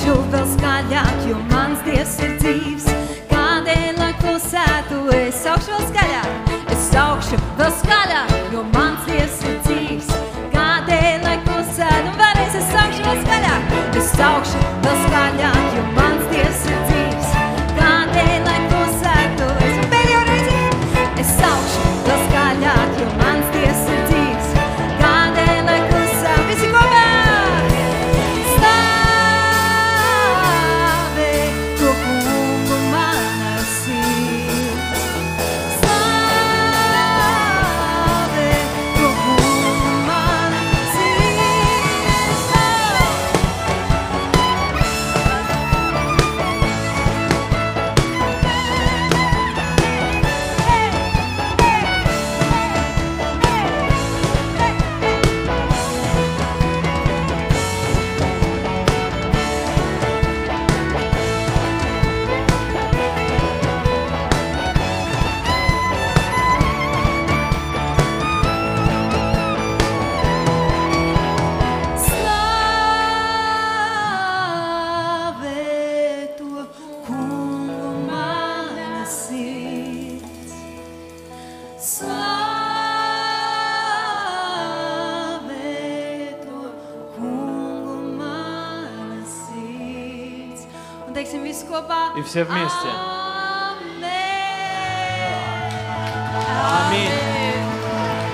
saukšu vēl skaļāk, jo mans Dievs ir dzīvs. Kādēļ, lai klusētu, es saukšu vēl skaļāk. Es saukšu vēl skaļāk, jo mans Dievs ir dzīvs. Kādēļ, lai klusētu, un vēlreiz es saukšu vēl skaļāk. Es saukšu vēl skaļāk, jo mans Dievs ir dzīvs. Kādēļ, lai klusētu, es pēdējo reizi. Es saukšu vēl skaļāk, jo mans Dievs ir dzīvs. Kādēļ, lai klusētu, visi kopā! И все вместе. Аминь.